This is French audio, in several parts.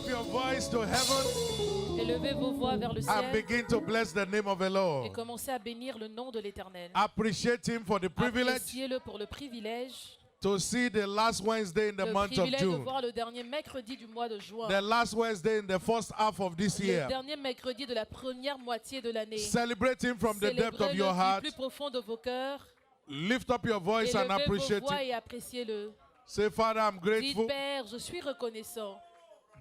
up your voice to heaven. Élevez vos voix vers le And ciel begin to bless the name of the et Lord. commencez à bénir le nom de l'Éternel. Appreciate him for the privilege Appréciez-le pour le privilège, to see the last Wednesday in the le month of privilège de June. voir le dernier mercredi du mois de juin, The last Wednesday in the first half of this le year. dernier mercredi de la première moitié de l'année. Celebrate him from the depth of Célébrez-le your du heart. plus profond de vos cœurs. Lift up your voice and Élevez vos appreciate voix him. et appréciez-le. Say, Father, I'm Dites, grateful. Père, je suis reconnaissant.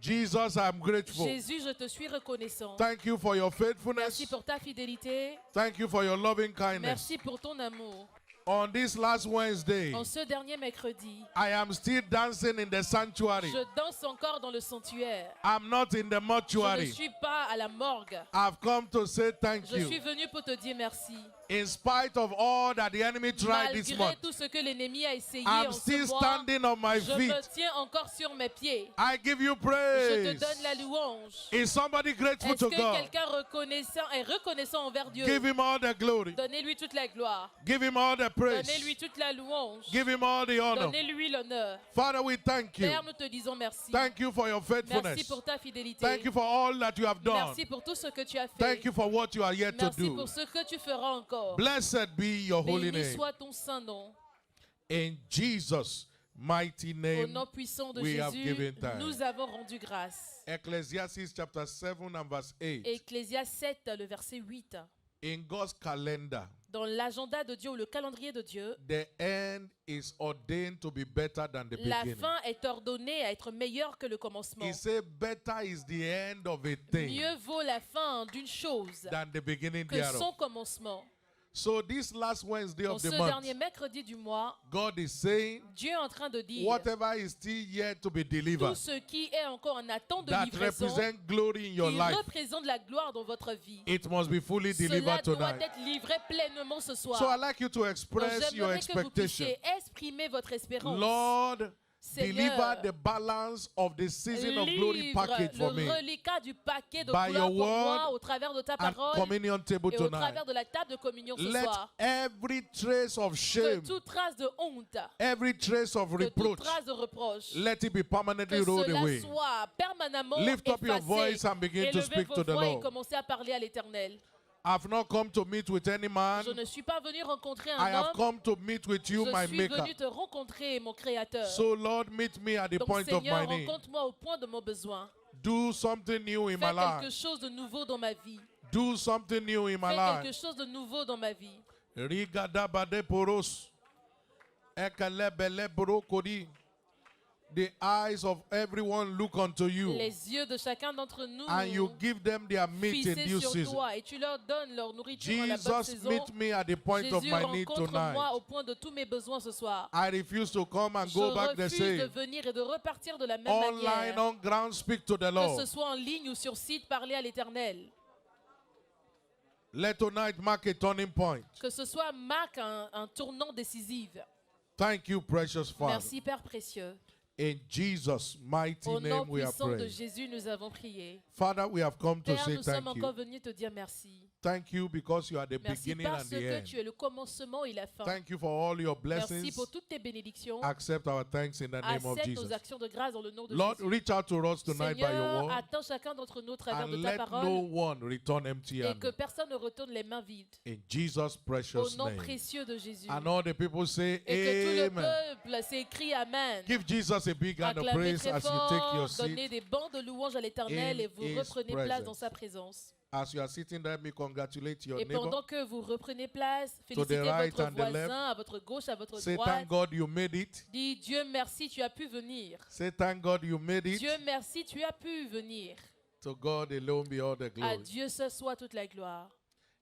Jesus, I'm grateful. Jésus, je te suis reconnaissant. Thank you for your Merci faithfulness. pour ta fidélité. Thank you for your loving kindness. Merci pour ton amour. On this last Wednesday, En ce dernier mercredi, I am still dancing in the sanctuary. je danse encore dans le sanctuaire. I'm not in the Je ne mortuary. suis pas à la morgue. I've come to say thank Je suis you. venu pour te dire merci. In spite of all that the enemy tried this Malgré month, tout ce que l'ennemi a essayé I'm en still ce mois, standing on my je feet. me tiens encore sur mes pieds. I give you Je te praise. donne la louange. Is somebody grateful Est-ce to que God? quelqu'un est reconnaissant envers Dieu? Give him all the glory. Donnez-lui toute la gloire. Give him all the praise. Donnez-lui toute la louange. Give him all the honor. Donnez-lui l'honneur. Father, we thank you. Père, nous te disons merci. Thank you for your Merci faithfulness. pour ta fidélité. Thank you for all that you have done. Merci pour tout ce que tu as fait. Thank you for what you are yet to Merci do. pour ce que tu feras encore. Blessed be your holy Béni name. soit ton saint nom. In Jesus' mighty Au name, nom puissant de we have Jésus, given thanks. nous avons rendu grâce. Ecclesiastes chapter 7 and verse 8. Ecclésias 7, le verset 8. In God's calendar, Dans l'agenda de Dieu ou le calendrier de Dieu, the end is ordained to be better than the la beginning. fin est ordonnée à être meilleure que le commencement. He said, better is the end of a thing Mieux vaut la fin d'une chose than the beginning que son thereof. commencement. So this last Wednesday En of ce the dernier month, mercredi du mois, God is saying, Dieu est en train de dire whatever is still yet to be tout delivered, ce qui est encore en attente de that livraison, represent glory in your qui life, représente la gloire dans votre vie. it must be fully Cela delivered doit tonight. être livré pleinement ce soir. So I'd like you to Donc, express your j'aimerais que vous expectation. puissiez exprimer votre espérance. Lord, deliver Seigneur, the balance of the season of glory livre package for le me reliquat du paquet de by gloire your pour moi word au travers de ta and parole communion table et au tonight. travers de la table de communion ce Let soir. every trace of Que shame, toute trace de honte, every trace of que toute reproach, trace de reproche, let it be permanently que rolled cela away. soit permanemment Lift up your effacé. voice and begin to Élevez speak vos to the voix et Lord. commencez à parler à l'Éternel. I've not come to meet with any man. Je ne suis pas venu rencontrer I un have homme. come to meet with you, Je my suis maker. venu te rencontrer, mon Créateur. So Lord, meet me at the Donc point of Seigneur, my need. rencontre-moi au point de mon besoin. Do something new in Fais my quelque life. chose de nouveau dans ma vie. Do something new in my Fais life. quelque chose de nouveau dans ma vie. Rigadabade poros. Ekalebele brokodi. The eyes of everyone look unto you, Les yeux de chacun d'entre nous and you give them their meat in fixés due sur season. toi et tu leur donnes leur nourriture à la bonne Jesus, saison. meet me at the point of Jésus, my need rencontre-moi au tonight. point de tous mes besoins ce soir. I refuse to come and Je go back the refuse de same. venir et de repartir de la même Online, manière. on ground, speak to the Que ce Lord. soit en ligne ou sur site, parler à l'Éternel. Let tonight mark a turning point. Que ce soit marque un tournant décisif. Thank you, precious Father. Merci Père précieux. In Jesus' mighty Au nom name we are puissant de praying. Jésus, nous avons prié. Father, we have come to Père, say nous sommes thank encore you. venus te dire merci. Thank you because you are the Merci beginning and parce the que end. tu es le commencement et la fin. Thank you for all your Merci blessings. pour toutes tes bénédictions. Accept our thanks in the name of Accepte nos Jesus. actions de grâce dans le nom de Lord, Jésus. reach out to us tonight by your Seigneur, word attends chacun d'entre nous au travers and de ta let parole no one return empty et que handed. personne ne retourne les mains vides. In Jesus' Au precious nom name. précieux de Jésus. And all the people say, Et que tout le Amen. peuple s'écrie Amen. Give Jesus a big hand of Acclamez praise très as you take your fort, donnez seat. des bancs de louanges à l'Éternel In et vous his reprenez place presence. dans sa présence. As you are sitting there, let me congratulate your Et neighbor. pendant que vous reprenez place, félicitez right votre and the left. voisin, à votre gauche, à votre Say, droite. thank God you made it. Dis Dieu merci, tu as pu venir. Say, thank God you made it. Dieu merci, tu as pu venir. To God alone be all the À glory. Dieu ce soit toute la gloire.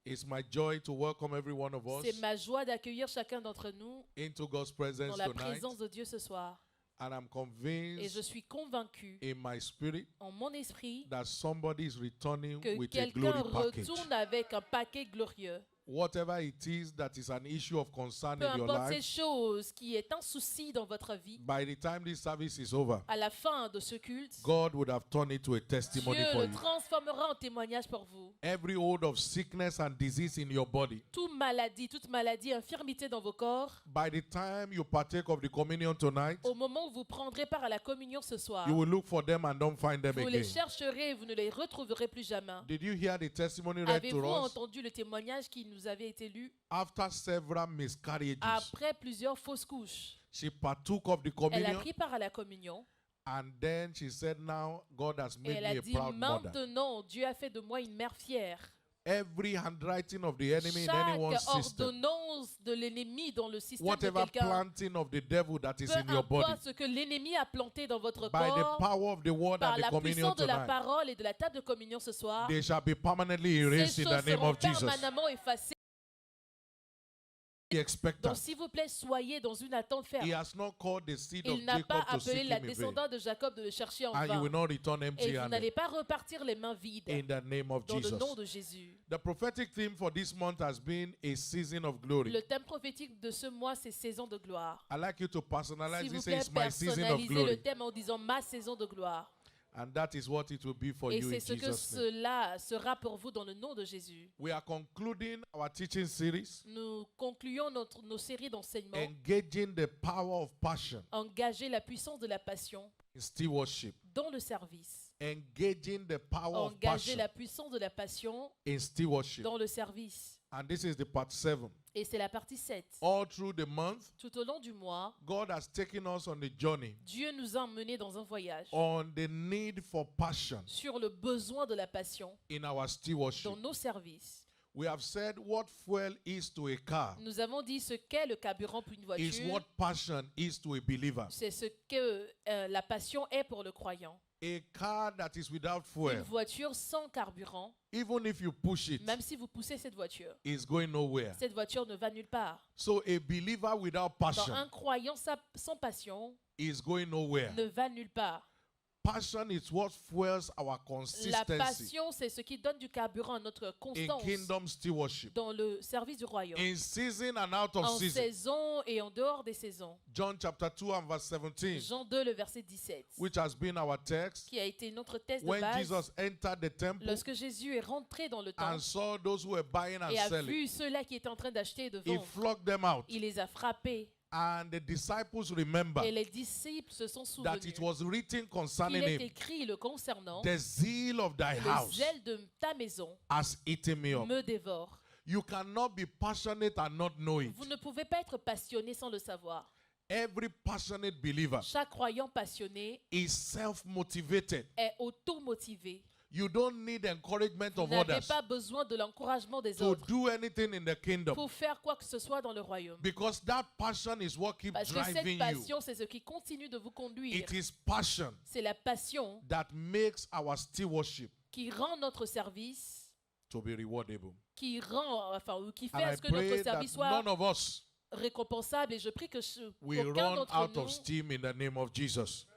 It's my joy to welcome every one of us C'est ma joie d'accueillir chacun d'entre nous into God's dans presence la tonight. présence de Dieu ce soir. And I'm Et je convinced suis convaincu in my spirit en mon esprit that somebody is returning que with a quelqu'un glory package. retourne avec un paquet glorieux. whatever it is that is an issue of concern Peu in your importe ces life, choses qui est un souci dans votre vie, by the time this service is over, à la fin de ce culte, God would have turned it to a testimony Dieu for le you. transformera en témoignage pour vous. Every hold of sickness and disease in your body, Toute maladie, infirmité dans vos corps, by the time you partake of the communion tonight, au moment où vous prendrez part à la communion ce soir, you will look for them and don't find them vous les again. chercherez et vous ne les retrouverez plus jamais. Did you hear the testimony read Avez-vous to us? entendu le témoignage qui nous avait été lu? After several miscarriages, Après plusieurs fausses couches, she partook of the elle a communion, pris part à la communion and then she said, now God has et made elle a me a dit, proud mother. maintenant Dieu a fait de moi une mère fière. Every handwriting of the enemy in Chaque anyone's system, ordonnance de l'ennemi dans le système de whatever quelqu'un, planting of the devil that is peu in your body, importe ce que l'ennemi a planté dans votre by the corps, power of the word par and the la communion puissance de la tonight, parole et de la table de communion ce soir, they shall be permanently ces erased in choses the name seront of Jesus. permanemment effacées. Be expectant. Donc s'il vous plaît, soyez dans une attente ferme. He has not called the seed of Il n'a pas Jacob to appelé seek la him in vain, descendante de Jacob de le chercher en and you will vain. not return Et vous empty-handed n'allez pas repartir les mains vides in the name of dans le Jesus. nom de Jésus. The prophetic theme for this month has been a season of glory. Le thème prophétique de ce mois, c'est saison de gloire. I like you to personalize S'il it. vous Say plaît, it's my season of personnalisez glory. le thème en disant ma saison de gloire. And that is what it will be for Et you c'est in ce que Jesus' name. cela sera pour vous dans le nom de Jésus. We are concluding our teaching series, Nous concluons nos séries d'enseignements. engaging the power of passion Engager la puissance de la passion in stewardship. dans le service. Engaging the power of Engager passion la puissance de la passion in stewardship. dans le service. And this is the part 7. Et c'est la partie 7. All through the month, Tout au long du mois, God has taken us on the journey Dieu nous a emmenés dans un voyage on the need for passion sur le besoin de la passion in our stewardship. dans nos services. We have said what fuel is to a car Nous avons dit ce qu'est le carburant pour une is voiture. what passion is to a believer. C'est ce que la passion est pour le croyant. A car that is without Une fuel, voiture sans carburant, even if you push it, même si vous poussez cette voiture, is going nowhere. cette voiture ne va nulle part. So a believer without Donc passion un croyant sans passion is going nowhere. ne va nulle part. Passion is what fuels our La consistency passion, c'est ce qui donne du carburant à notre in constance kingdom stewardship. dans le service du royaume. In season and out of En season. saison et en dehors des saisons. John chapter 2 and verse 17, Jean 2, le verset 17, which has been our text. qui a été notre thèse de When base. Jesus entered the temple Lorsque Jésus est rentré dans le and temple saw those who were buying and et a selling, vu ceux-là qui étaient en train d'acheter et de he vendre, flogged them out. il les a frappés. And the disciples remember Et les disciples se sont that souvenus it was written qu'il concerning est him, écrit le concernant, the zeal of thy le house zèle de ta maison has eaten me up. me dévore. You cannot be passionate and not know it. Vous ne pouvez pas être passionné sans le savoir. Every passionate believer Chaque croyant passionné is self-motivated. est auto-motivé. You don't need encouragement Vous of n'avez others pas besoin de l'encouragement des to autres do anything in the kingdom, pour faire quoi que ce soit dans le royaume. because that passion is what keeps Parce que cette driving you. passion, c'est ce qui continue de vous conduire. It is passion C'est la passion that makes our stewardship qui rend notre service, to be rewardable. qui rend, enfin, ou qui fait And à I ce que notre pray that service soit none of us récompensable. Et je prie que will aucun run d'entre out nous of steam in the name of Jesus.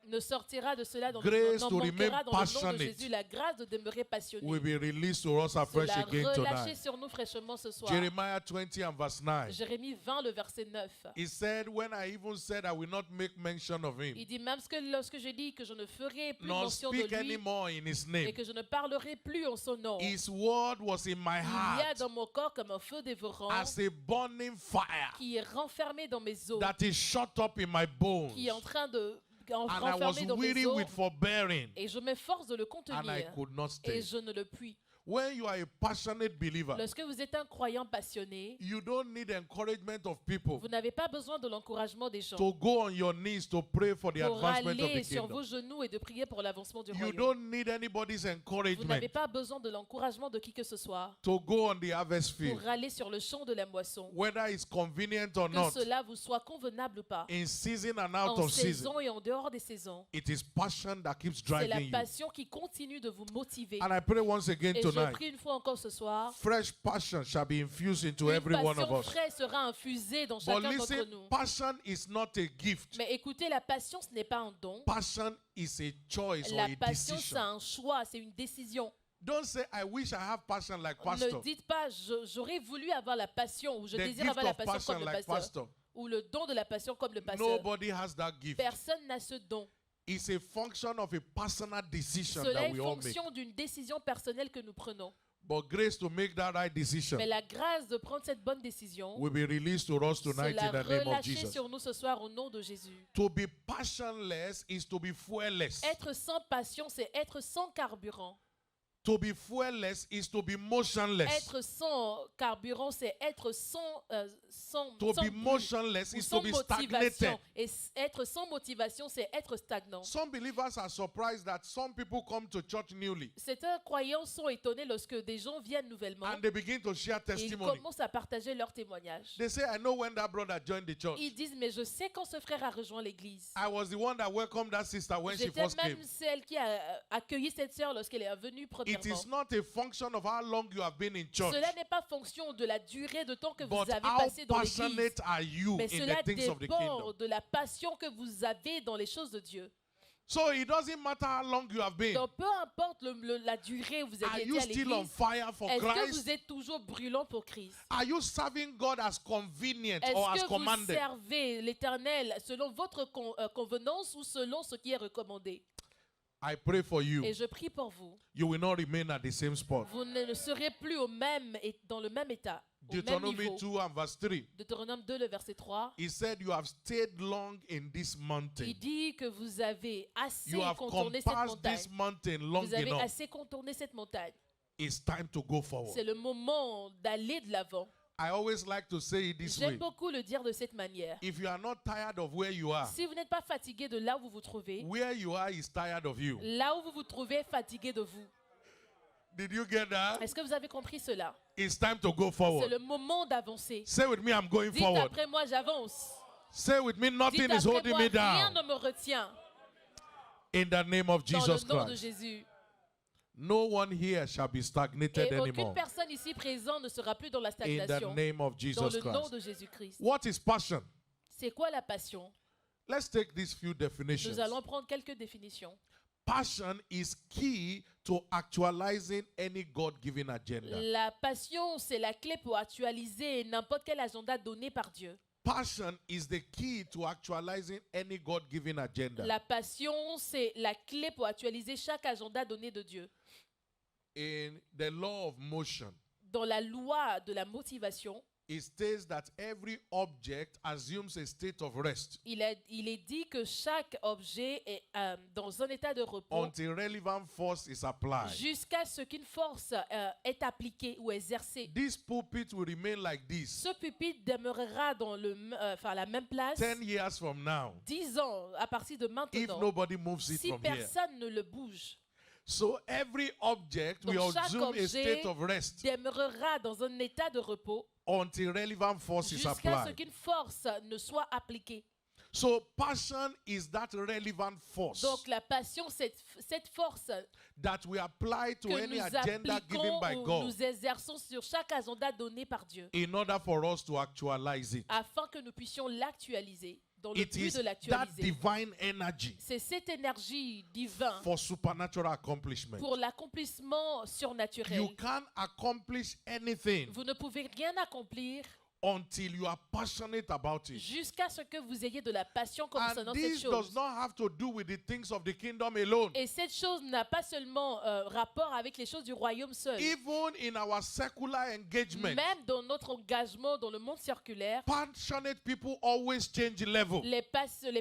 ne sortira de cela dans Grace n'en to manquera remain dans le nom de passionate Jésus. La grâce de demeurer passionné. Will be released to us afresh Cela again relâché tonight. sur nous fraîchement ce soir. Jeremiah 20 and verse 9. Jérémie 20, le verset 9. He said, when I even said I will not make mention of him, Il dit même que lorsque j'ai dit que je ne ferai plus nor mention de speak lui anymore in his et name, que je ne parlerai plus en son nom, his word was in my il y a heart dans mon corps comme un feu dévorant as a burning fire qui est renfermé dans mes os, that is shut up in my bones. qui est en train de And I was renfermer dans mes weary os, with forbearing, et je m'efforce de le and I contenir could not stay. et je ne le puis. When you are a passionate believer, Lorsque vous êtes un croyant passionné, you don't need encouragement of people vous n'avez pas besoin de l'encouragement des gens to go on your knees to pray for the pour advancement of aller the sur kingdom. vos genoux et de prier pour l'avancement du You royaume. don't need anybody's Vous encouragement n'avez pas besoin de l'encouragement de qui que ce soit to go on the harvest field, pour aller sur le champ de la moisson. whether it's convenient or Que not, cela vous soit convenable ou pas. in season and out En of season. saison et en dehors des saisons. It is passion that keeps C'est la driving you. passion qui continue de vous motiver. And I pray once again Et je tonight, prie une fois encore ce soir, fresh passion shall be infused into une every one of passion us. fraîche sera infusée dans But chacun d'entre listen, nous. passion is not a gift. Mais écoutez, la passion, ce n'est pas un don. Passion is a choice or La a passion, c'est decision. un choix, c'est une décision. Don't say, I wish I have passion like Ne pastor. dites pas, j'aurais voulu avoir la passion, ou je The désire gift avoir la of passion passion comme le like pasteur, pastor. ou le don de la passion comme le pasteur. Nobody has that gift. Personne n'a ce don. It's a function of a personal decision Cela that est we all make. fonction d'une décision personnelle que nous prenons. But grace to make that right decision Mais la grâce de prendre cette bonne décision will be released to us tonight sera in the name of relâchée Jesus. sur nous ce soir au nom de Jésus. To be passionless is to be fuelless. Être sans passion, c'est être sans carburant. To be fuelless is to be motionless. Être sans carburant, c'est être sans To sans be but, motionless ou is to sans be motivation. stagnated. Et être sans motivation, c'est être stagnant. Some believers are surprised that some people come to church newly Certains croyants sont étonnés lorsque des gens viennent nouvellement and they begin to share et ils testimony. commencent à partager leurs témoignages. They say, I know when that brother joined the church. Ils disent, mais je sais quand ce frère a rejoint l'église. I was the one that welcomed that sister when she J'étais first came. même celle qui a accueilli cette sœur lorsqu'elle est venue It premièrement. is not a function of how long you have been in church, Cela n'est pas fonction de la durée de temps que vous but avez how passé dans l'église. passionate are you Mais in cela the things of the dépend kingdom. de la passion que vous avez dans les choses de Dieu. So it doesn't matter how long you have been. Donc peu importe la durée où vous Are avez you été à still on l'église, fire for est-ce que Christ? vous êtes toujours brûlant pour Christ? Are you serving God as convenient or as Est-ce que vous commanded? servez l'Éternel selon votre convenance ou selon ce qui est recommandé? I pray for you. Et je prie pour vous. You will not remain at the same spot. Vous ne serez plus dans le même état, au même Deuteronomy niveau. 2 and verse 3. Deutéronome 2, le verset 3. He said, you have stayed long in this Il mountain. dit que vous avez assez You have contourné cette compassed this montagne. mountain long Vous avez enough. assez contourné cette montagne. It's time to go forward. C'est le moment d'aller de l'avant. I always like to say it this J'aime way. beaucoup le dire de cette manière. If you are not tired of where you are, Si vous n'êtes pas fatigué de là où vous vous trouvez, where you are is tired of you. là où vous vous trouvez est fatigué de vous. Did you get that? Est-ce que vous avez compris cela? It's time to go C'est forward. le moment d'avancer. Say with me, I'm going Dites forward. après moi, j'avance. Say with me, Dites nothing is après holding moi, me rien down. ne me retient. In the name of Dans Jesus le nom de Christ. Jésus. No one here shall be stagnated Et aucune anymore. personne ici présente ne sera plus dans la In the stagnation. name of Dans Jesus le nom Christ. de Jésus-Christ. What is passion? C'est quoi la passion? Let's take these few definitions. Nous allons prendre quelques définitions. Passion is key to actualizing any God-given agenda. La passion, c'est la clé pour actualiser n'importe quel agenda donné par Dieu. Passion is the key to actualizing any God-given agenda. La passion, c'est la clé pour actualiser chaque agenda donné de Dieu. In the law of motion, Dans la loi de la motivation, it states that every object assumes a state of rest il est dit que chaque objet est dans un état de repos until relevant force is applied. jusqu'à ce qu'une force est appliquée ou exercée. This pulpit will remain like this Ce pupitre demeurera dans la même place 10 years from now 10 ans à partir de if maintenant nobody moves it si from here. personne ne le bouge. So every object will Donc, chaque assume a objet state of rest demeurera dans un état de repos until relevant force is jusqu'à ce applied. qu'une force ne soit appliquée. So passion is that relevant force Donc la passion, cette force that we apply to que any nous agenda given appliquons by ou God nous exerçons sur chaque agenda donné par Dieu in order for us to actualize it. afin que nous puissions l'actualiser dans le It but is de that l'actualiser. divine energy C'est cette énergie divine for supernatural accomplishment. pour l'accomplissement You surnaturel. can't accomplish anything Vous ne pouvez rien accomplir until you are passionate about it. jusqu'à ce que vous ayez de la passion And concernant cette this does chose. not have to do with the things of the kingdom alone. Et cette chose n'a pas seulement rapport avec les choses du royaume seul. Even in our secular engagement, Même dans notre engagement dans le monde circulaire, passionate people always change level. les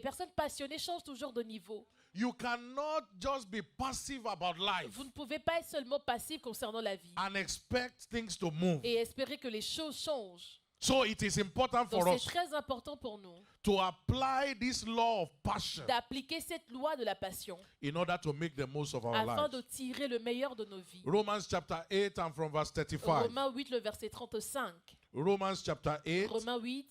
personnes passionnées changent toujours de niveau. You cannot just be passive about life Vous ne pouvez pas être seulement passif concernant la vie and expect things to move. et espérer que les choses changent. So it is important Donc for c'est us très important pour nous to apply this law of passion d'appliquer cette loi de la passion in order to make the most of our afin de lives. tirer le meilleur de nos vies. Romans chapter 8 and from verse 35. Romains 8, le verset 35. Romans chapter 8 Romains 8,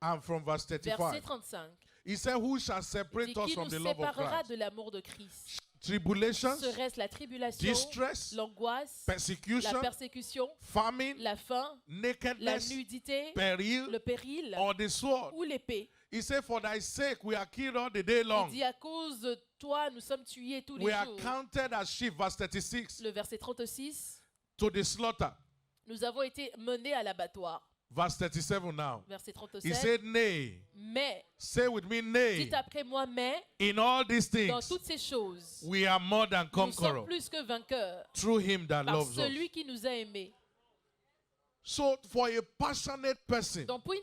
and from verse verset 35. 35. He said, who shall Il separate dit, us qui from nous the love of séparera Christ? de l'amour de Christ? Tribulations, Serait-ce la tribulation, distress, l'angoisse, la persecution, persécution, famine, la faim, la nakedness, nudité, peril, le péril or the sword. ou l'épée? He said, for thy sake we are killed all the day Il long. dit, à cause de toi, nous sommes tués tous les We are jours. counted as sheep, verse 36, Le verset 36, to the slaughter. nous avons été menés à l'abattoir. Verse 37 now. Verset He 37, said, nay. mais, Say with me, nay. dites après moi, mais, In all these dans things, toutes ces choses, we are more than nous sommes conquerors plus que vainqueurs through him that par loves us. celui qui nous a aimés. So, for a passionate person, Donc pour une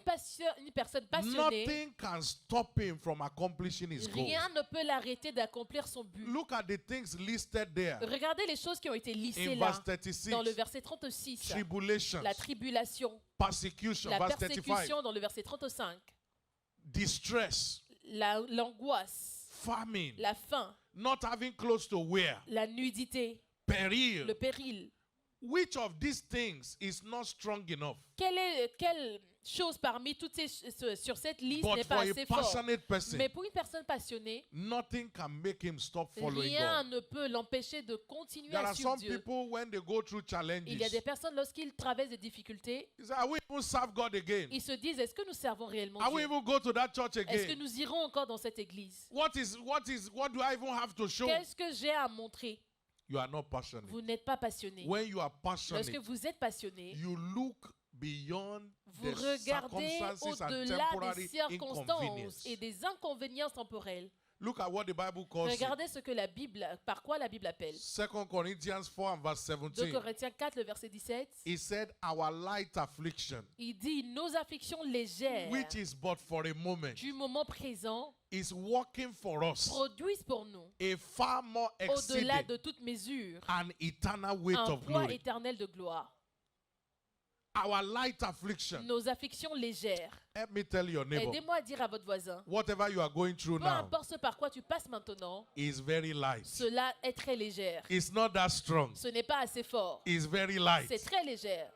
personne passionnée, nothing can stop him from accomplishing his goal. rien ne peut l'arrêter d'accomplir son but. Look at the things listed there. Regardez les choses qui ont été listées In là, verse 36, dans le verset 36. tribulations, La tribulation, persecution, la verse 35, persécution dans le verset 35, distress, l'angoisse, famine, la faim, not having clothes to wear, la nudité, peril. le péril. Which of these things is not strong enough? Quelle chose parmi toutes sur cette liste But n'est for pas a assez forte? passionate person, Mais pour une personne passionnée, nothing can make him stop following rien God. ne peut l'empêcher de continuer There à are suivre some Dieu. people, when they go through Il y a challenges, des personnes, lorsqu'ils traversent des difficultés, they say, I will even serve God again. ils se disent, est-ce que nous servons réellement I will Dieu? even go to that church Est-ce que again. nous irons encore dans cette église? What do I even have to show? Qu'est-ce que j'ai à montrer? You are not passionate. Vous n'êtes pas passionné. When you are Lorsque passionate, vous êtes passionné, you look beyond vous the regardez circumstances and au-delà temporary des circonstances inconvenience. et des inconvénients temporels. Look at what the Bible calls it. Regardez ce que la Bible, par quoi la Bible appelle. 2 Corinthians 4 and verse 2 17. Corinthiens 4, le verset 17. He said, our light affliction, Il dit, nos afflictions légères which is but for a moment, du moment présent is working for us produisent pour nous, a far more au-delà exceeding de toute mesure, an eternal weight un of poids glory. éternel de gloire. Our light affliction. Nos afflictions légères. Help me tell your neighbor, Aidez-moi à dire à votre voisin, whatever you are going through peu now importe ce par quoi tu passes maintenant, is very light. cela est très légère. It's not that strong. Ce n'est pas assez fort. It's very light. C'est très légère.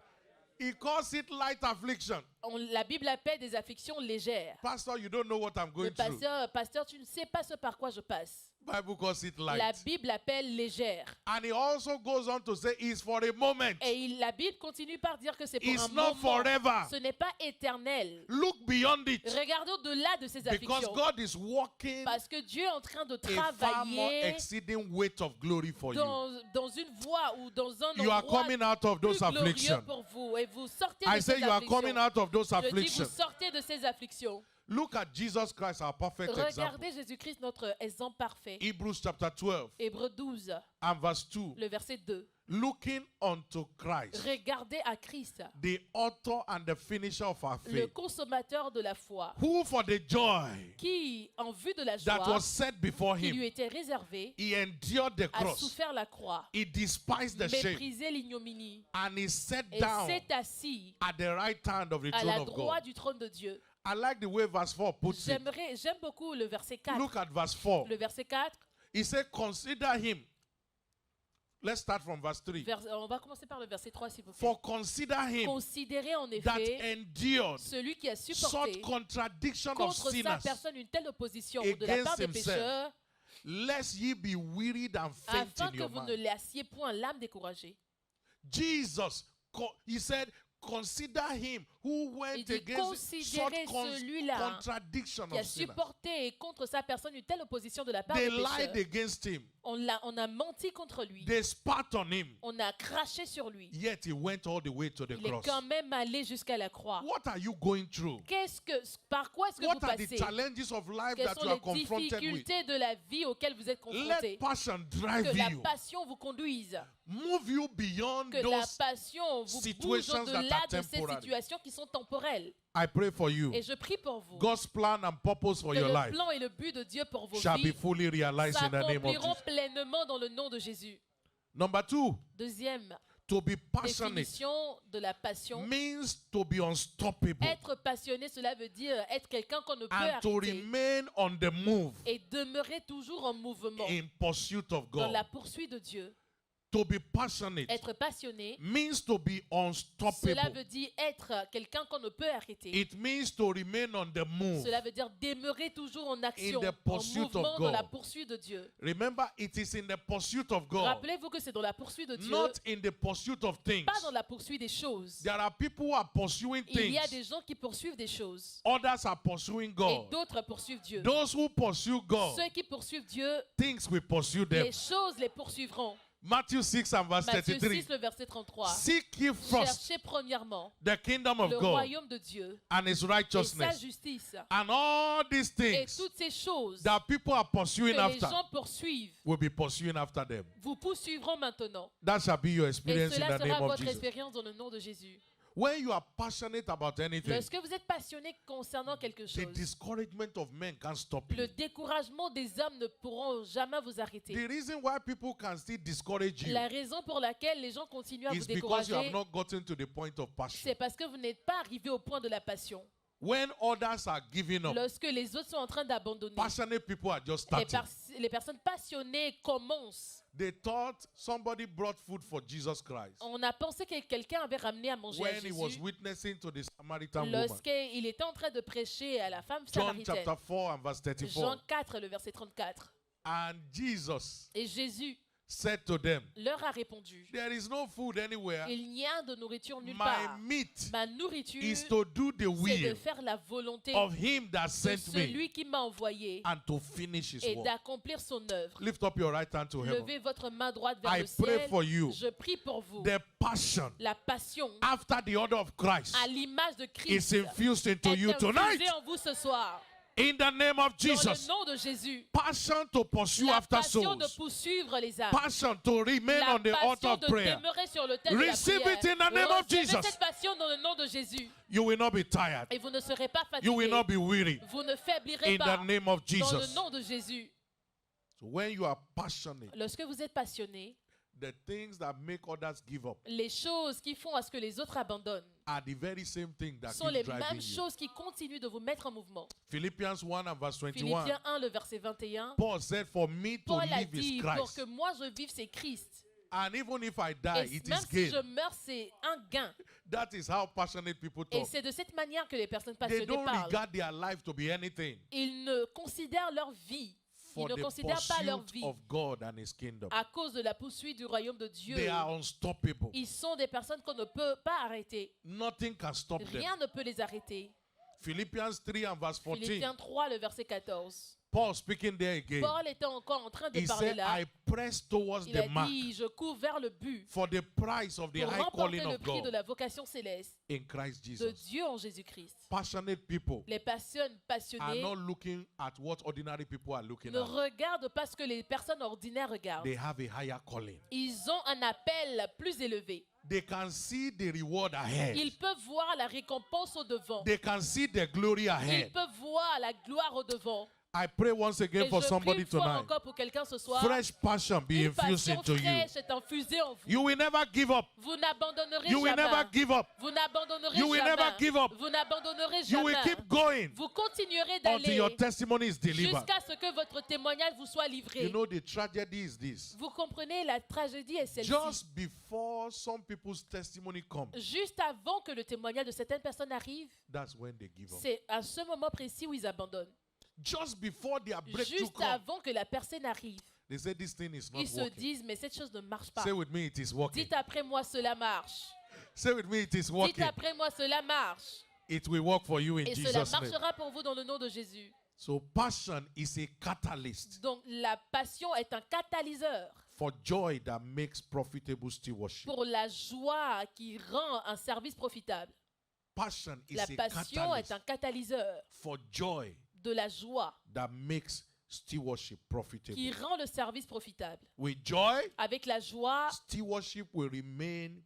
He calls it light affliction. La Bible appelle des afflictions légères. Pastor, you don't know what I'm Le going through. pasteur, tu ne sais pas ce par quoi je passe. Bible calls it La light. Bible appelle légère. And he also goes on to say it's for a moment. Et la Bible continue par dire que c'est pour It's un not moment. forever. Ce n'est pas éternel. Look beyond it. Regardez au-delà de ces Because afflictions. God is working Parce que Dieu est en train de a far more travailler exceeding weight of glory for you. dans une voie ou dans un You are endroit coming out of plus those glorieux afflictions. pour vous. Et vous sortez I de say ces you are afflictions. coming out of those Je dis, vous afflictions. sortez de ces afflictions. Look at Jesus Christ, our perfect example. Regardez Jésus-Christ, notre exemple parfait. Hebrews chapter 12 Hébreux 12, and verse 2. le verset 2. Looking unto Christ, Regardez à Christ, the author and the finisher of our le faith, consommateur de la foi, who for the joy qui, en vue de la that joie was set before qui lui him, était réservée, he endured the a cross. souffert la croix, He despised the shame, méprisé l'ignominie, and he sat et down s'est assis at the right hand of the à throne la of droite God. du trône de Dieu. I like the way verse 4 puts it. J'aime beaucoup le verset 4. Look at verse 4. Le verset 4, He said, consider him. Let's start from verse 3. on va commencer par le verset 3 s'il vous plaît. For consider him Considérez en that effet endured celui qui a such supporté contradiction of contre sa sinners, personne une telle opposition de la against part des himself, pécheurs, lest ye be wearied and faint afin in que your vous ne mind. lassiez point l'âme découragée. Jesus, he said, consider him who Il went dit, against such considérez celui-là contradiction qui a of sinners. supporté contre sa personne une telle opposition de la part They des lied pécheurs. against him. On a menti contre lui. They spat on him. On a craché sur lui. Yet he went all the way to the Il est cross. quand même allé jusqu'à la croix. What are you going through? Par quoi est-ce que What vous are the passez? challenges of life Quelles that sont you are les confronted with? difficultés de la vie auxquelles vous êtes Let confrontés? passion Que drive la you. passion vous conduise. Move you beyond Que la those. passion vous bouge situations that au-delà are de ces temporary. situations qui sont temporelles. I pray for you. Et je prie pour vous. God's plan and purpose for Que your le life plan et le but de Dieu pour vos shall be vies fully realized in the name of s'accompliront Jesus. pleinement dans le nom de Jésus. Number 2, Deuxième to be passionate définition de la passion. means to be unstoppable Être passionné, cela veut dire être quelqu'un qu'on ne peut and to arrêter remain on the move et demeurer toujours en mouvement in pursuit of dans la God. poursuite de Dieu. To be passionate Être passionné, means to be cela unstoppable. veut dire être quelqu'un qu'on ne peut arrêter. It means to remain on the move. Cela veut dire demeurer toujours en action, the en pursuit of mouvement dans la God. poursuite de Dieu. Remember, it is in the pursuit of God, Rappelez-vous que c'est dans la poursuite de Dieu, not in the pursuit of things. pas dans la poursuite des choses. There are people who are pursuing Il y a things. des gens qui poursuivent des choses Others are pursuing et God. d'autres poursuivent Dieu. Those who pursue God, Ceux qui poursuivent Dieu, things will pursue them. les choses les poursuivront. Matthew 6 and verse Matthieu 33. 6, le verset 33. Seek ye first Cherchez premièrement the kingdom of le God royaume de Dieu and his et sa righteousness. justice. And all these Et things toutes ces choses that people are que pursuing les after gens poursuivent, will be pursuing after them. vous poursuivront maintenant. That shall be your Et experience in cela the sera name of votre Jesus. expérience dans le nom de Jésus. When you are passionate about anything, Lorsque vous êtes passionné concernant quelque the chose, discouragement of men can't stop le you. découragement des hommes ne pourront jamais vous arrêter. The reason why people can still discourage you La raison pour laquelle les gens continuent à vous is because you have décourager, not gotten to the point of passion. c'est parce que vous n'êtes pas arrivé au point de la passion. When others are giving up, Lorsque les autres sont en train d'abandonner, passionate people are just les, starting. les personnes passionnées commencent. They thought somebody brought food for Jesus Christ On a pensé que quelqu'un avait ramené à manger à when he was Jésus witnessing to the Samaritan woman. lorsqu'il était en train de prêcher à la femme John samaritaine. chapter 4 and verse 34. Jean 4, le verset 34. And Jesus Et Jésus said to them, leur a répondu, there is no food anywhere. il n'y a de nourriture nulle My part. meat Ma nourriture, is to do the c'est de will faire la volonté of him that de sent me celui qui m'a envoyé and to finish his et work. d'accomplir son œuvre. Lift up your right hand to heaven. Levez votre main droite vers I le pray ciel. for you. Je prie pour vous. The passion La passion after the order of Christ à l'image de is Christ infused into est you tonight. infusée en vous ce soir. In the name of Dans Jesus. le nom de Jésus. Passion to pursue La after passion de souls. poursuivre les âmes. Passion to remain La on the altar passion of de prayer. demeurer sur le thème de la Receive prière. it in the name of Recevez Jesus. cette passion dans le nom de Jésus. You will not be tired. Et vous ne serez pas You will fatigué. not be weary. Vous ne faiblirez In pas. the name of Dans le Jesus. nom de Jésus. So when you are passionate, Lorsque vous êtes passionné, the things that make others give up les choses qui font à ce que les autres abandonnent are the very same thing that sont les keep driving mêmes you. choses qui continuent de vous mettre en mouvement. Philippians 1 and verse 21. Philippiens 1, le verset 21. Paul said, for me to Paul a live is dit, pour Christ. que moi je vive, c'est Christ. And even if I die, Et it même is si gain. je meurs, c'est un gain. That is how passionate people Et talk. c'est de cette manière que les personnes They passionnées don't parlent. regard their life to be anything Ils ne considèrent leur vie, ils for ne the considèrent pas leur pursuit vie of God and his kingdom. à cause de la poursuite du royaume de Dieu. They are unstoppable. Ils sont des personnes qu'on ne peut pas arrêter. Nothing can stop them. Rien ne peut les arrêter. Philippians 3 and verse 14. Philippiens 3, le verset 14. Paul speaking there again. Paul était encore en train de He parler said, là. I press towards Il a the mark dit, je cours vers le but for the prize of the pour high remporter calling le of prix de God la vocation céleste in Christ de Jesus. Dieu en Jésus-Christ. Passionate people Les personnes are passionnées not looking at what ordinary people are looking ne at. regardent pas ce que les personnes ordinaires regardent. They have a higher calling. Ils ont un appel plus élevé. They can see the reward ahead. Ils peuvent voir la récompense au devant. They can see the glory Ils ahead. peuvent voir la gloire au devant. I pray once Et again for je prie somebody une fois tonight. encore pour quelqu'un ce soir. Fresh passion be Une infused passion into you. fraîche est infusée en vous. You will never give up. Vous n'abandonnerez You will never jamais. give up. Vous n'abandonnerez You will jamais. never give up. Vous n'abandonnerez You will jamais. keep going Vous continuerez until d'aller your testimony is delivered. jusqu'à ce que votre témoignage vous soit livré. You know, the tragedy is this. Vous comprenez, la tragédie est celle-ci. Just before some people's testimony comes, Juste avant que le témoignage de certaines personnes arrive, that's when they give up. c'est à ce moment précis où ils abandonnent. Just before their breakthrough Juste comes, avant que la personne arrive, they say this thing is not ils se working. disent, mais cette chose ne marche pas. Say with me, it is working. Dites après moi, cela marche. Say with me, it is Dites working. après moi, cela marche. It will work for you in Et cela Jesus' name. marchera pour vous dans le nom de Jésus. So passion is a catalyst Donc la passion est un catalyseur for joy that makes profitable stewardship. pour la joie qui rend un service profitable. Passion is La a passion est catalyst un catalyseur for joy de la joie that makes stewardship qui profitable. rend le service profitable. With joy, Avec la joie, stewardship will remain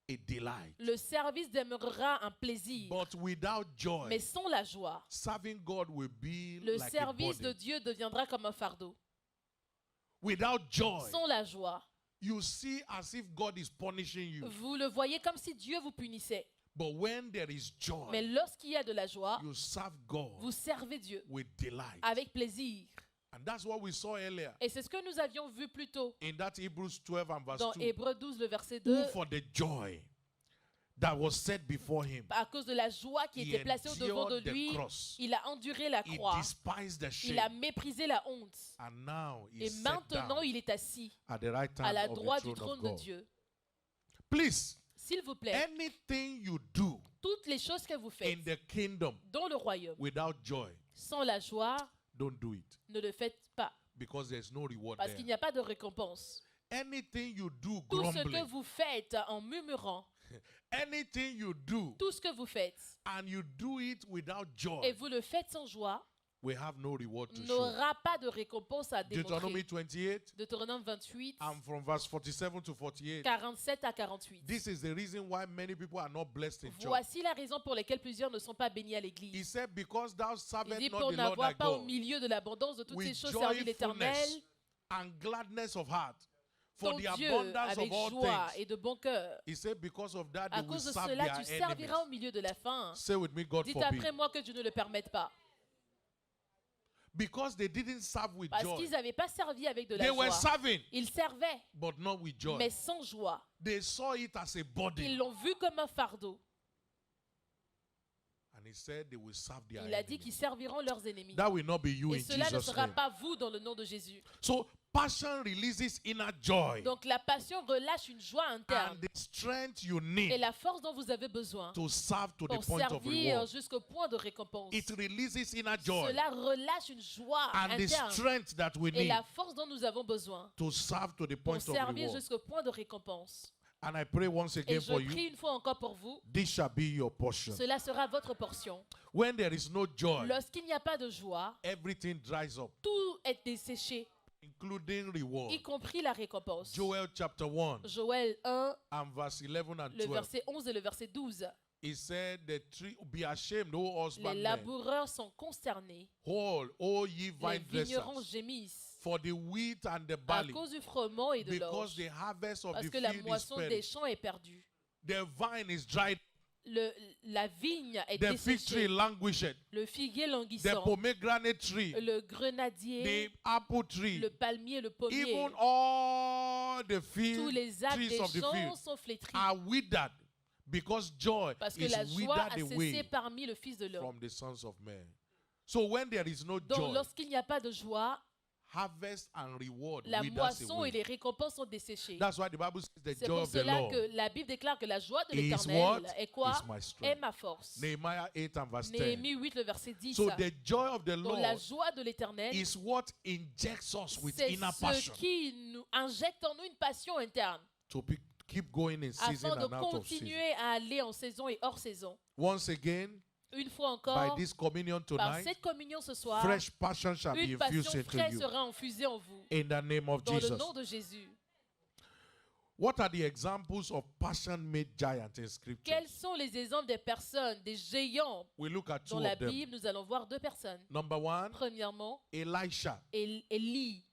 a delight. le service demeurera un plaisir. But without joy, Mais sans la joie, serving God will be le like a service de burden. Dieu deviendra comme un fardeau. Without joy, Sans la joie, you see as if God is punishing you. vous le voyez comme si Dieu vous punissait. But when there is joy, Mais lorsqu'il y a de la joie, you serve God vous servez Dieu with delight. avec plaisir. And that's what we saw earlier Et c'est ce que nous avions vu plus tôt in that Hebrews 12 and verse dans 2. Hébreux 12, le verset Who 2. for the joy that was set before him, À cause de la joie qui he était placée au devant de endured the lui, cross. il a enduré la He croix. despised the Il a shame. méprisé la honte. And now he Et is set maintenant, down il est assis at the right à hand la of droite the du throne of trône de God. Dieu. Please, S'il vous plaît, anything you do toutes les choses que vous faites in the kingdom dans le royaume without joy, sans la joie, don't do it, ne le faites pas. because there's no reward Parce there. qu'il n'y a pas de récompense. Anything you do Tout ce que grumbling, vous faites en murmurant, anything you do tout ce que vous faites, and you do it without et joy, vous le faites sans joie, we have no reward to show. n'aura pas de récompense à Deuteronomy démontrer. 28 Deutéronome 28, and from verse 47 to 48. 47 à 48. This is the reason why many people are not blessed in church. Voici la raison pour laquelle plusieurs ne sont pas bénis à He l'église. said, because thou Il servest dit not pour the Lord n'avoir thy pas au God milieu de l'abondance de toutes with ces choses servi l'Éternel, joyfulness and gladness of heart, for ton the Dieu, abundance avec of all joie things. et de bon cœur. He said, because of that, À they will cause de serve cela, their tu enemies. serviras au milieu de la faim. Say with me, God Dites forbid. après moi que Dieu ne le permette pas. Because they didn't serve with Parce joy. qu'ils n'avaient pas servi avec de la They were joie. serving, Ils servaient, but not with joy. mais sans joie. They saw it as a Ils burden. l'ont vu comme un fardeau. And he said they will serve their Il a dit enemies. qu'ils serviront leurs ennemis. That will not be you Et in cela ne Jesus' sera name. pas vous dans le nom de Jésus. So passion releases inner joy Donc la passion relâche une joie interne and the strength you et need la force dont vous avez besoin to serve to the pour point of servir reward. jusqu'au point de récompense. It releases inner joy Cela relâche une joie and the interne strength that we et need la force dont nous avons besoin to serve to the pour point of servir reward. jusqu'au point de récompense. And I pray once Et again je for you, prie une fois encore pour vous, this shall be your portion. cela sera votre portion. When there is no joy, Lorsqu'il n'y a pas de joie, everything dries up, tout est desséché, including reward. y compris la récompense. Joel chapter 1 Joël 1, and verse 11 and le 12. verset 11 et le verset 12. He said, the tree, be ashamed, O Les husbandmen, laboureurs sont consternés, all, O ye les vine vignerons dressers, gémissent for the wheat and the à barley, cause du froment et de because l'orge, the harvest of parce the que la field is moisson des perished. champs est perdue. The vine is dried, La vigne est the fig tree desséchée, languished, le figuier the languissant, pomegranate tree, le grenadier, the apple tree, le palmier, le pommier, even all the tous field, les arbres trees des of the champs field sont flétris, are withered, because joy parce que is la joie a withered cessé away parmi le Fils de l'homme. from the sons of men. So when there is no Donc joy, lorsqu'il n'y a pas de joie, harvest and reward la withers moisson away. et les récompenses sont desséchées. That's why the Bible says the C'est joy pour of the cela Lord que la Bible déclare que la joie de is what? l'Éternel est quoi? Is my Est strength. ma force. Nehemiah 8 and verse 10. Néhémie 8, le verset 10. So the joy of the Donc la Lord joie de l'Éternel, is what injects us with c'est inner ce passion qui nous injecte en nous une passion interne to keep going in season afin de and out of season. continuer à aller en saison et hors saison. Once again, Une fois by encore, this communion par tonight, cette communion ce soir, fresh passion shall be une infused passion into fraîche you sera infusée en vous. in the name of Dans le Jesus. nom de Jésus. What are the examples of passion made giants in Scripture? Quels sont les exemples des personnes, des géants We look at two dans la of them. Bible? Nous allons voir deux personnes. Number one, Premièrement, Elisha. Élie.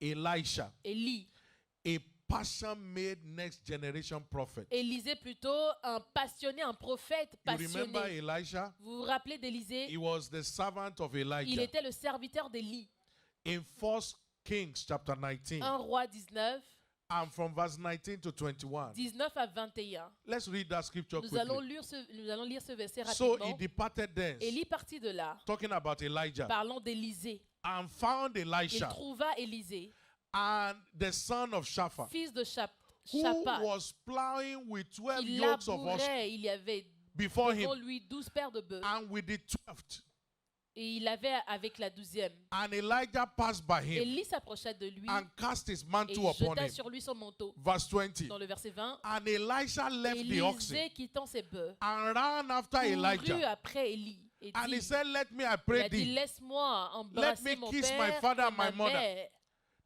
Elisha, Élie. a passion-made next generation prophet. Élisée plutôt, un passionné, un prophète You remember passionné. Elisha? Vous vous rappelez d'Élisée? He was the servant of Il Elijah. était le serviteur d'Élie. In 1 Kings chapter 19, 1 roi 19, and from verse 19 to 21. 19 à 21. Let's read that scripture Nous allons quickly. lire ce verset So he rapidement. departed thence, Élie partit de là, talking about Elijah, parlant d'Élisée. and found Il Elisha, trouva Élisée, and the son of Shaphat, fils de who Shaphat. was plowing with 12 Il yokes of oxen labourait, il y avait before devant him, lui 12 paires de bœufs. and with the 12th. Et il avait avec la 12e. And Elijah passed by him Élie s'approcha de lui and cast his et mantle il upon jeta him. sur lui son manteau. Verse 20. Dans le verset 20, And Elisha left the oxen Élisée quittant ses bœufs, and ran after courut Elijah. après Élie et And he dit, said, let me, I il pray a dit, thee, laisse-moi embrasser me mon kiss my père father et and ma my mother. mère,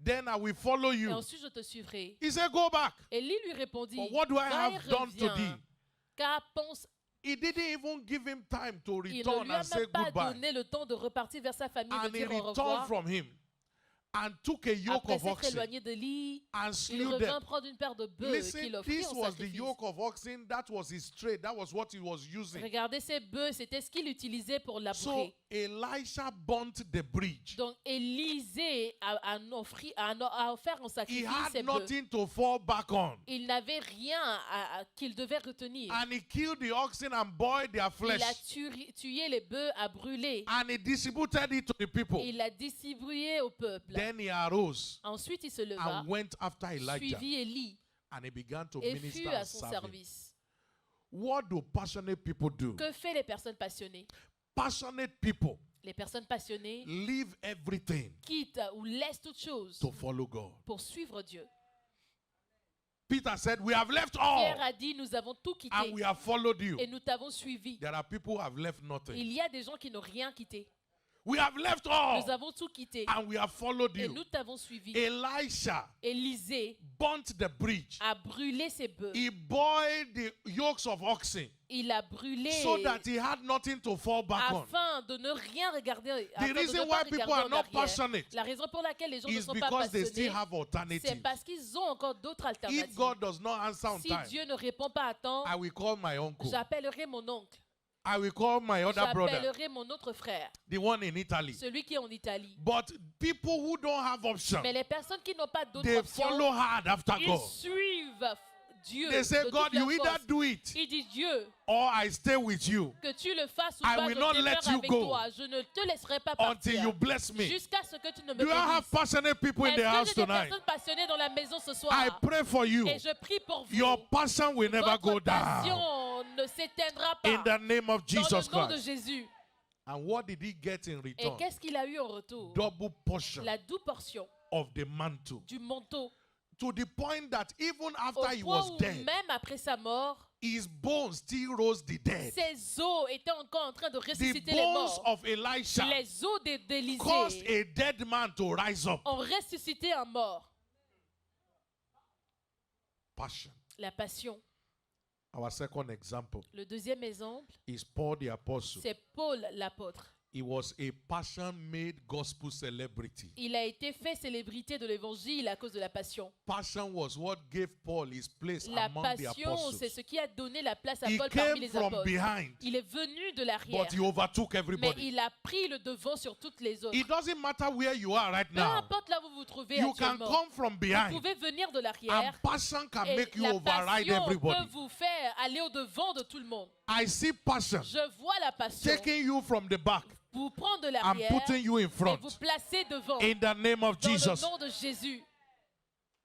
then I will follow et you. ensuite je te suivrai. He said, go back. Élie lui répondit, For what do I va et have done to reviens, thee? car pense, He didn't even give him time to il ne return lui a and say même pas goodbye. donné le temps de repartir vers sa famille et And de he dire au returned revoir. from him. and took a yoke Après of s'être oxen éloigné de Lee, and il slew revint them. prendre une paire de bœufs Listen, qu'il offrit this en was the sacrifice. yoke of oxen. That was his trade. That was what he was using. Regardez ces bœufs, c'était ce qu'il utilisait pour So labourer. Elisha burnt the bridge. Donc Élisée a offert en He sacrifice had ces bœufs. nothing to fall back on. Il n'avait rien qu'il devait retenir. And he killed the oxen and boiled their flesh. Il a tué les bœufs à brûler. And he distributed it to the people. Il l'a distribué au peuple. Then he arose Ensuite, il se leva, and went after Elijah. suivit Élie And he began to et minister fut à and son serve him. service. What do passionate people do? Que fait les personnes passionnées? Passionate people Les personnes passionnées leave everything quittent ou laissent toute chose to follow God. pour suivre Dieu. Peter said, we have left Pierre all a dit, nous avons tout quitté and we have followed you. et nous t'avons suivi. There are people who have left nothing. Il y a des gens qui n'ont rien quitté. We have left all Nous avons tout quitté and we have followed et you. nous t'avons suivi. Elisha Élisée burnt the bridge. a brûlé ses bœufs. He boiled the yokes of oxen Il a brûlé so that he had nothing to fall back on. afin de ne rien regarder. The reason why people are not passionate La raison pour laquelle les gens ne is sont pas because they still passionnés, have c'est alternatives. parce qu'ils ont encore d'autres If alternatives. God does not answer on Si time, Dieu ne répond pas à temps, I will call my uncle. j'appellerai mon oncle. I will call my other brother, J'appellerai mon autre frère, the one in Italy. celui qui est en Italie. But people who don't have option, Mais les personnes qui n'ont pas d'autre they option, follow hard after ils God. suivent Dieu. They say, de God, toute leur you either force. do it Il dit Dieu, or I stay with you que tu le fasses ou I pas, will je not demeure let you avec go toi. Je ne te laisserai pas until partir you bless me. jusqu'à ce que tu ne me Do you have bénisses. passionate people in Est-ce the que house j'ai des tonight? personnes passionnées dans la maison ce I soir? pray for you. Et je prie pour vous. Your passion will never go Votre down. passion ne s'éteindra In pas the name of dans Jesus le nom de Christ. Jésus. And what did he get in Et return? qu'est-ce qu'il a eu en retour? Double portion La double portion of the mantle. du manteau. To the point that even Au after he point was où dead, même après sa mort, his bones still rose the dead. ses os étaient encore en train de The ressusciter les bones morts. of Elisha Les os caused d'Élisée a dead man to rise up. ont ressuscité un mort. Passion. La passion. Our second example Le deuxième exemple, is Paul the apostle. c'est Paul l'apôtre. He was a passion-made gospel celebrity. Il a été fait célébrité de l'évangile à cause de la passion. Passion was what gave Paul his place La among the passion, apostles. c'est ce qui a donné la place à He Paul parmi came les from apôtres. behind, Il est venu de l'arrière, but he overtook mais everybody. il a pris le devant sur toutes les autres. It doesn't matter where you are right Peu now. importe là où vous vous trouvez You can actuellement, come from vous behind, pouvez venir de and l'arrière passion can et make you la override passion peut everybody. vous faire aller au devant de tout le monde. I see passion Je vois la passion taking you from the back vous prendre de and l'arrière putting you in et front. vous placer devant In the name of dans le Jesus. nom de Jésus.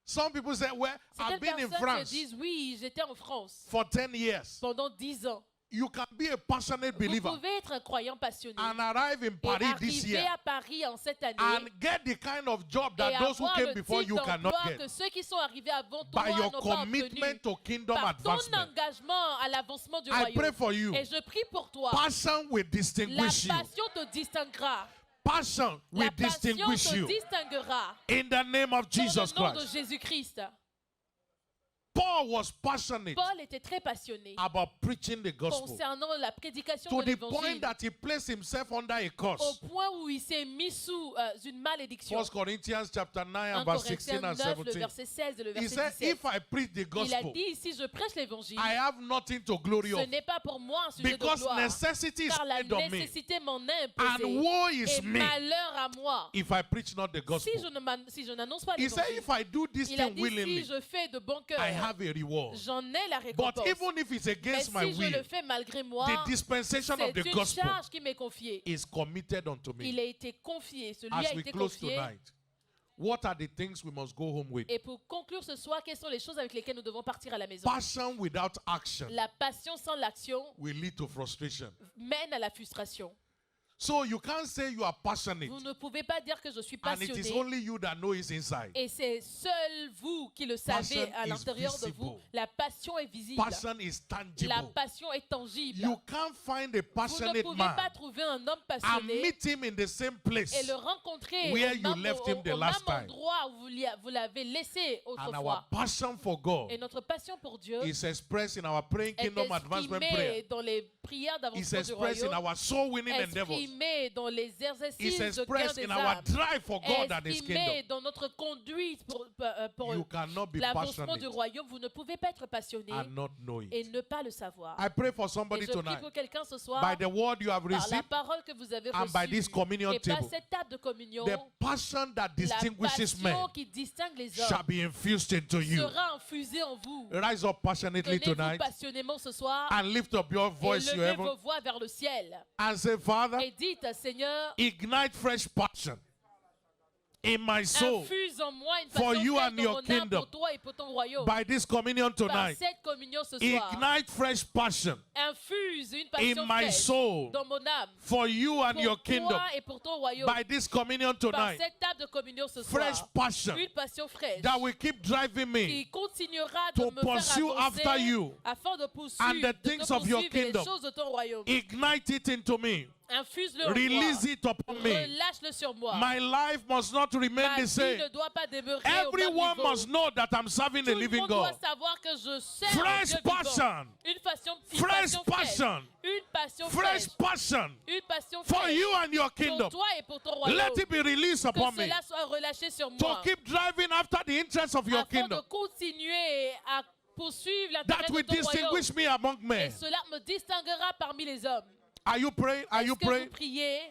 Some people say, well, Certaines I've been in personnes se France disent, oui, j'étais en France for 10 years. pendant 10 ans. You can be a passionate Vous believer pouvez être un croyant passionné and arrive in et Paris this arriver year à Paris en cette année and get the kind of job et that those who avoir came le before type you cannot d'emploi get que ceux qui sont arrivés avant toi by your n'ont pas obtenu commitment to kingdom par ton advancement. engagement à l'avancement du I pray royaume. for you. Et je prie pour toi. Passion will La distinguish you. passion te distinguera. Passion will La passion distinguish te you. distinguera. In the name of Dans Jesus le nom de Christ. Jésus-Christ. Paul was passionate Paul était très passionné about preaching the gospel concernant la prédication to de the point l'évangile. that he placed himself under a Au curse. point où il s'est mis sous une malédiction. 1 Corinthians chapter 9 1 and verse 16 Corinthiens and 9, le 17. verset 16 et le He verset said, 17. if I preach the Il a gospel, dit ici, je prêche l'évangile. I have nothing to glory Ce of, n'est pas pour moi un sujet de because gloire. necessity is Car la made on me. nécessité m'en est And imposée. woe is Et me malheur à moi. if I preach not the Si gospel. je n'annonce pas He said, l'évangile. if I do this Il a thing dit willingly, si je fais de bon cœur, I have a reward. j'en ai la But récompense. even if it's Mais against my si je will, le fais malgré moi, the dispensation of c'est the une gospel charge qui m'est confiée. is committed unto Il me. a été confié, celui As a we été close confié. tonight, what are the things we must go home with? Et pour conclure ce soir, quelles sont les choses avec lesquelles nous devons partir à la maison? Passion without action La passion sans l'action will lead to frustration. mène à la frustration. So you can't say you are passionate Vous ne pouvez pas dire que je suis and it is passionné. only you that know it's inside. Et c'est seul vous qui le savez Passion à is l'intérieur de vous. visible. La passion est visible. Passion is La tangible. passion est tangible. You can't find a Vous ne passionate pouvez man pas trouver un homme and passionné meet him in the same et place. le rencontrer where au you même, left him the au last même time. endroit où vous l'avez laissé And our autrefois. passion for God Et notre passion pour Dieu is expressed in our praying est kingdom advancement prayer. exprimée dans les prières It's d'avancement du expressed in royaume, our soul winning endeavors. exprimé dans les It's exercices de gain expressed des in our âmes, drive for God and His exprimé kingdom. dans notre conduite pour You cannot be l'avancement passionate du royaume. Vous ne pouvez pas être passionné and not know et it. ne pas le savoir. I pray for Et somebody je prie tonight. pour quelqu'un ce soir, By the word you have par la received parole que vous avez and by this reçue communion et par table, cette table de communion, the passion that la distinguishes men passion qui distingue les shall hommes be infused into you. sera infusée en vous. Rise up passionately Tenez-vous tonight passionnément ce soir and lift up your et voice to levez heaven vos voix vers le ciel and say, Father, et dites, Seigneur, ignite fresh passion in my soul infuse en moi une for passion you fraîche and dans your mon âme kingdom. pour toi et pour ton royaume. By this communion Par tonight, cette communion ce soir, ignite fresh passion infuse une in passion my fraîche soul dans mon âme for you and your pour kingdom. toi et pour ton royaume. By this communion Par tonight, cette table de communion ce fresh soir, passion une passion fraîche that will keep driving me qui continuera de to me faire pursue avancer after you afin de and poursuivre, the things of your les kingdom. choses de ton royaume. Ignite it into me. Infuse-le en Release moi. it upon me. Relâche-le sur moi. My life must not remain Ma the vie same. ne doit pas demeurer au même Everyone niveau. must know that I'm serving Tout a le living monde doit God. savoir que je sers Fresh un Dieu vivant. passion. Une passion Fresh fraîche. passion. Une passion Fresh fraîche. passion Une passion for fraîche. you and your Pour kingdom. toi et pour ton royaume. Let it be released Que upon me cela soit relâché sur to moi. keep driving after the interests of your Afin kingdom. de continuer à poursuivre l'intérêt That de will ton royaume. distinguish me among Et men. cela me distinguera parmi les hommes. Are you praying? Are you Est-ce que vous praying? priez?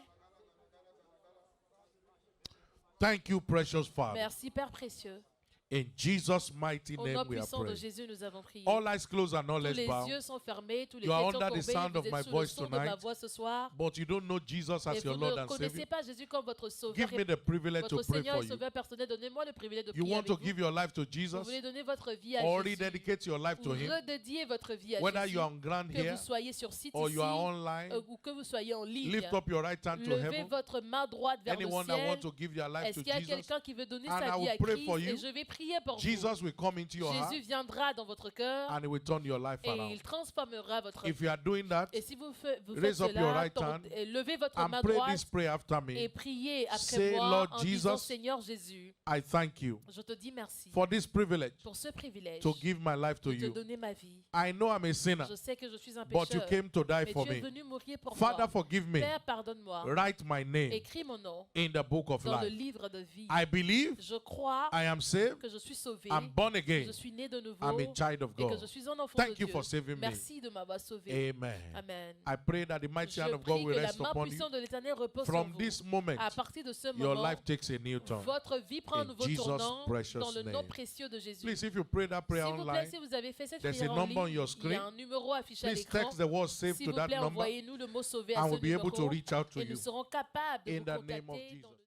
Thank you, precious Father. Merci Père précieux. In Jesus' mighty Au name nom we are puissant de praying. Jésus, nous avons prié. All eyes closed and all Tous eyes les bowed. yeux sont fermés, tous les You are têtes sont under the courbées, sound of vous my êtes sous le voice son de ma tonight. voix ce soir. But you don't know Jesus Et as your vous Lord ne and connaissez Savior. pas Jésus comme votre sauveur Give me et the privilege to votre pray Seigneur for et you. sauveur personnel. Donnez-moi le privilège de You prier want avec to vous. give your life to Vous Jesus voulez donner votre vie à or Jésus. rededicate your life Ou to Him? redédier votre vie à Whether Jésus. you are on ground Que here vous soyez sur site or ici you are online, ou que vous soyez en ligne. lift up your right hand to Levez heaven. votre main droite vers le Anyone that ciel. wants to give their life Est-ce to qu'il y a Jesus, quelqu'un qui veut donner And I sa vie will à pray Christ? for you. Et je vais prier pour vous. Jesus will come into your heart Jésus viendra dans votre cœur and He will turn your life et around. il transformera votre If vie. you are doing that, Et si vous faites raise up your cela, right hand levez votre and main pray droite this prayer after et me. priez après Say, moi Lord en disant, Jesus, Seigneur Jésus, I thank you je te dis merci for this privilege pour ce privilège to give my life to de te you. donner ma vie. I know I'm a sinner, Je sais que je suis un but you pécheur, came to die mais for tu es me. venu mourir pour Father, moi. forgive me. Père, pardonne-moi. Write my name Écris mon nom in the book of dans le life. livre de vie. I believe Je crois I am saved, que je suis sauvé, I'm born que again, je suis né de nouveau I'm a child of et que God. je suis un enfant de Thank you Dieu. for saving me. Merci de m'avoir sauvé. Amen. Amen. I pray that the mighty hand Je of God prie will que la rest main upon you. puissante de l'Éternel repose sur From vous. this moment, À partir de ce your moment, life takes a new turn. votre vie prend un In nouveau Jesus' tournant precious dans le nom name. précieux de Jésus. Please, if you pray that prayer S'il vous plaît, online, si vous avez fait cette there's a prière en number on ligne, your il y screen. a un numéro affiché à please l'écran. text the word save S'il to vous that plaît, number envoyez-nous le mot sauvé à and ce we'll be able to numéro reach out to et you nous serons capables de in vous the name of contacter Jesus. dans le